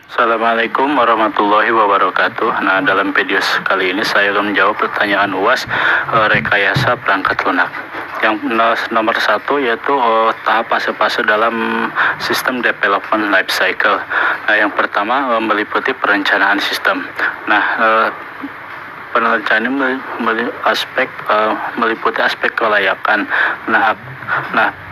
Assalamualaikum warahmatullahi wabarakatuh. Nah, dalam video kali ini saya akan menjawab pertanyaan UAS rekayasa perangkat lunak. Yang nomor satu yaitu tahap fase-fase dalam sistem development life cycle. Nah, yang pertama meliputi perencanaan sistem. Nah, perencanaan meliputi aspek kelayakan. Nah,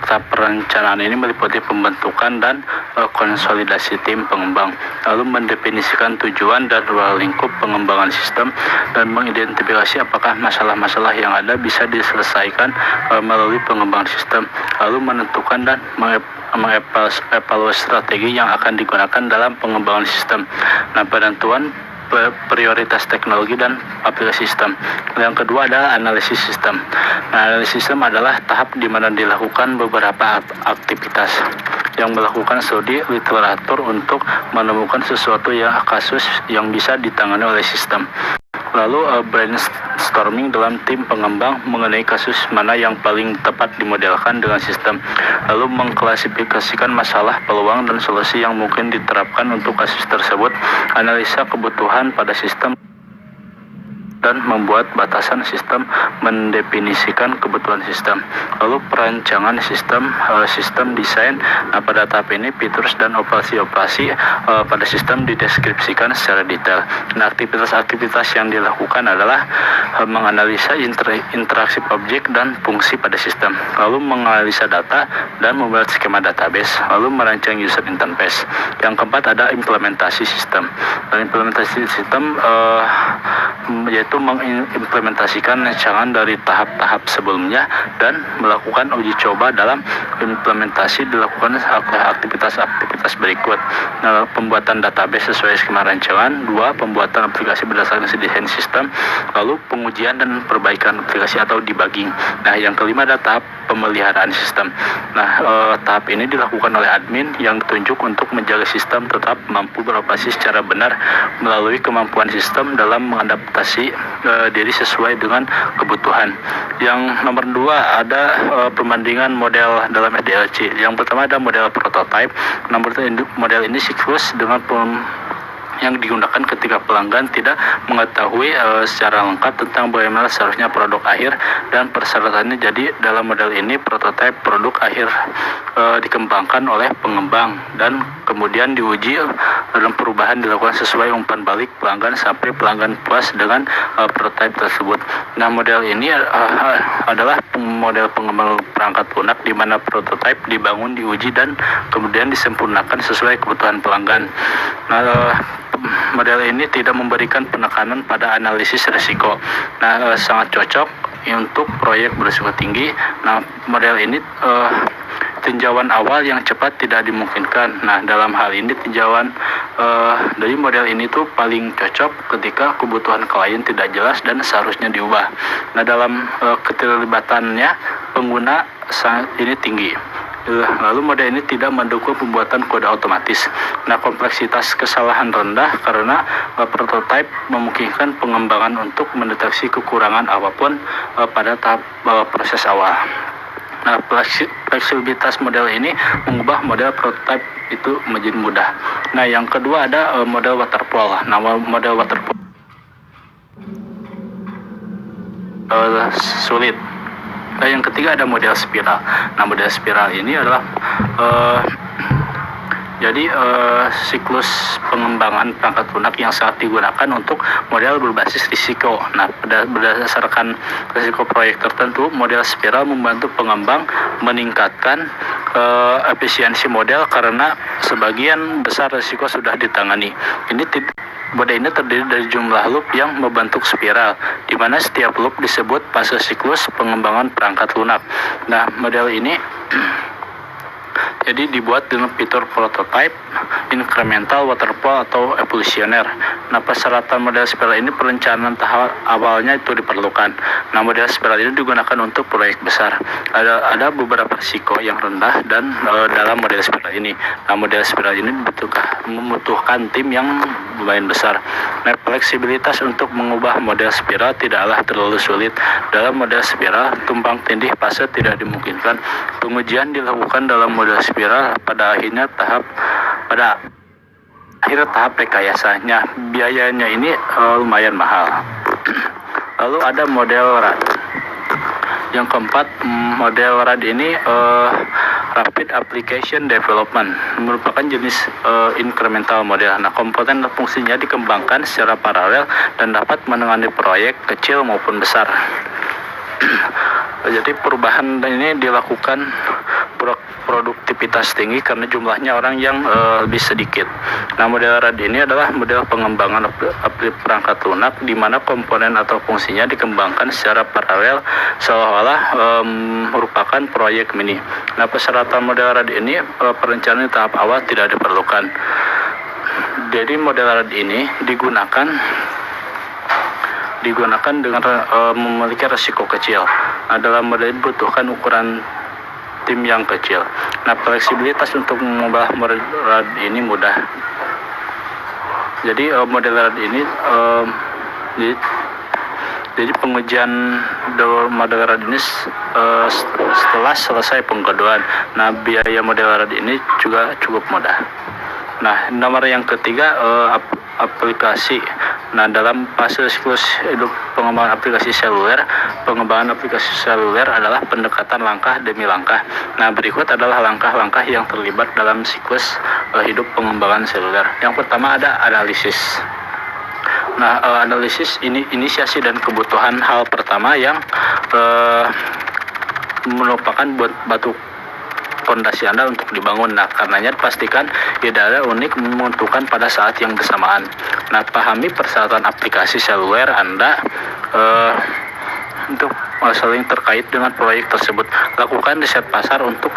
tahap perencanaan ini meliputi pembentukan dan konsolidasi tim pengembang, lalu mendefinisikan tujuan dan ruang lingkup pengembangan sistem, dan mengidentifikasi apakah masalah-masalah yang ada bisa diselesaikan melalui pengembangan sistem, lalu menentukan dan mengevaluasi strategi yang akan digunakan dalam pengembangan sistem. Nah, penentuan prioritas teknologi dan aplikasi sistem. Yang kedua adalah analisis sistem. Nah, analisis sistem adalah tahap di mana dilakukan beberapa aktivitas yang melakukan studi literatur untuk menemukan sesuatu kasus yang bisa ditangani oleh sistem. Lalu brainstorming dalam tim pengembang mengenai kasus mana yang paling tepat dimodelkan dengan sistem. Lalu mengklasifikasikan masalah, peluang, dan solusi yang mungkin diterapkan untuk kasus tersebut. Analisa kebutuhan pada sistem dan membuat batasan sistem, mendefinisikan kebutuhan sistem. Lalu perancangan sistem desain. Nah, pada tahap ini features dan operasi pada sistem dideskripsikan secara detail. Nah, aktivitas-aktivitas yang dilakukan adalah menganalisa interaksi objek dan fungsi pada sistem, lalu menganalisa data dan membuat skema database, lalu merancang user interface. Yang keempat ada implementasi sistem. Dan implementasi sistem yaitu mengimplementasikan rancangan dari tahap-tahap sebelumnya dan melakukan uji coba. Dalam implementasi dilakukan aktivitas-aktivitas berikut. Nah, pembuatan database sesuai skema rancangan. 2. Pembuatan aplikasi berdasarkan desain sistem. Lalu pengujian dan perbaikan aplikasi atau debugging. Nah, yang kelima ada tahap pemeliharaan sistem. Nah, tahap ini dilakukan oleh admin yang ditunjuk untuk menjaga sistem tetap mampu beroperasi secara benar melalui kemampuan sistem dalam mengadaptasi diri sesuai dengan kebutuhan. Yang nomor 2 ada perbandingan model dalam SDLC. Yang pertama ada model prototype. Model ini siklus dengan yang digunakan ketika pelanggan tidak mengetahui secara lengkap tentang bagaimana seharusnya produk akhir dan persyaratannya. Jadi dalam model ini prototipe produk akhir dikembangkan oleh pengembang dan kemudian diuji dan perubahan dilakukan sesuai umpan balik pelanggan sampai pelanggan puas dengan prototipe tersebut. Nah, model ini adalah model pengembangan perangkat lunak di mana prototipe dibangun, diuji, dan kemudian disempurnakan sesuai kebutuhan pelanggan. Nah, model ini tidak memberikan penekanan pada analisis risiko. Nah, sangat cocok untuk proyek berisiko tinggi. Nah, model ini tinjauan awal yang cepat tidak dimungkinkan. Nah, dalam hal ini tinjauan dari model ini tuh paling cocok ketika kebutuhan klien tidak jelas dan seharusnya diubah. Nah, dalam keterlibatannya pengguna ini tinggi. Lalu model ini tidak mendukung pembuatan kode otomatis. Nah, kompleksitas kesalahan rendah karena prototipe memungkinkan pengembangan untuk mendeteksi kekurangan apapun pada tahap proses awal. Nah, fleksibilitas model ini mengubah model prototipe itu menjadi mudah. Nah, yang kedua ada model waterfall. Nah, model waterfall sulit. Nah, yang ketiga ada model spiral. Nah, model spiral ini adalah siklus pengembangan perangkat lunak yang sangat digunakan untuk model berbasis risiko. Nah, berdasarkan risiko proyek tertentu, model spiral membantu pengembang meningkatkan efisiensi model karena sebagian besar risiko sudah ditangani. Model ini terdiri dari jumlah loop yang membentuk spiral, di mana setiap loop disebut fase siklus pengembangan perangkat lunak. Nah, model ini jadi dibuat dengan fitur prototype, incremental, waterfall, atau evolusioner. Nah, persyaratan model spiral ini perencanaan tahap awalnya itu diperlukan. Nah, model spiral ini digunakan untuk proyek besar. Ada beberapa risiko yang rendah dan dalam model spiral ini. Nah, model spiral ini membutuhkan tim yang lumayan besar. Nah, fleksibilitas untuk mengubah model spiral tidaklah terlalu sulit. Dalam model spiral, tumpang tindih fase tidak dimungkinkan. Pengujian dilakukan dalam model spiral pada Akhir tahap rekayasanya, biayanya ini lumayan mahal. Lalu ada model RAD. Yang keempat, model RAD ini Rapid Application Development, merupakan jenis incremental model. Nah, komponen dan fungsinya dikembangkan secara paralel dan dapat menangani proyek kecil maupun besar. Jadi perubahan ini dilakukan produktivitas tinggi karena jumlahnya orang yang lebih sedikit. Nah, model RAD ini adalah model pengembangan perangkat lunak di mana komponen atau fungsinya dikembangkan secara paralel seolah-olah merupakan proyek mini. Nah, persyaratan model RAD ini perencanaan tahap awal tidak diperlukan. Jadi model RAD ini digunakan dengan memiliki resiko kecil. Nah, dalam model ini dibutuhkan ukuran tim yang kecil. Nah, fleksibilitas untuk mengubah model RAD ini mudah. Jadi model RAD ini jadi pengujian model RAD ini setelah selesai pengkodoan. Nah, biaya model RAD ini juga cukup mudah. Nah, nomor yang ketiga, aplikasi. Nah, dalam fase siklus hidup pengembangan aplikasi seluler, pengembangan aplikasi seluler adalah pendekatan langkah demi langkah. Nah, berikut adalah langkah-langkah yang terlibat dalam siklus hidup pengembangan seluler. Yang pertama ada analisis. Nah, analisis ini inisiasi dan kebutuhan hal pertama yang merupakan batu fondasi Anda untuk dibangun. Nah, karenanya pastikan idealnya unik menentukan pada saat yang bersamaan. Nah, pahami persyaratan aplikasi seluler Anda untuk saling terkait dengan proyek tersebut. Lakukan riset pasar untuk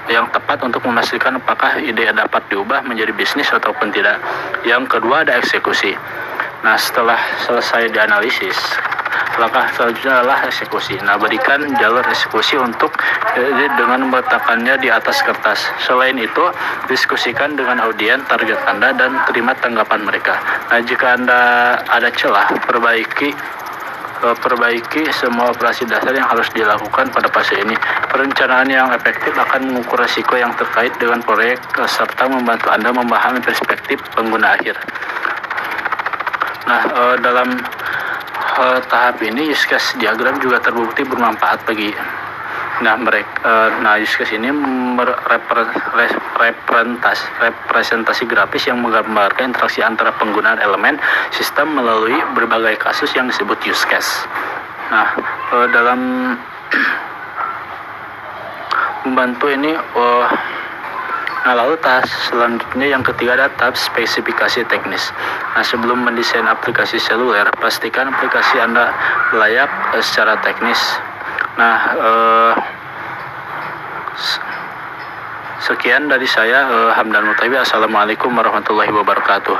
yang tepat untuk memastikan apakah ide dapat diubah menjadi bisnis ataupun tidak. Yang kedua ada eksekusi. Nah, setelah selesai dianalisis, langkah selanjutnya adalah eksekusi. Nah, berikan jalur eksekusi dengan meletakkannya di atas kertas. Selain itu, diskusikan dengan audiens target Anda dan terima tanggapan mereka. Nah, jika Anda ada celah, perbaiki semua operasi dasar yang harus dilakukan pada fase ini. Perencanaan yang efektif akan mengukur risiko yang terkait dengan proyek serta membantu Anda memahami perspektif pengguna akhir. Nah, dalam tahap ini use case diagram juga terbukti bermanfaat bagi use case ini representasi grafis yang menggambarkan interaksi antara penggunaan elemen sistem melalui berbagai kasus yang disebut use case. Nah, dalam membantu ini lalu tahap selanjutnya yang ketiga ada tahap spesifikasi teknis. Nah, sebelum mendesain aplikasi seluler, pastikan aplikasi Anda layak secara teknis. Nah, sekian dari saya, Hamdan Mutabi. Assalamualaikum warahmatullahi wabarakatuh.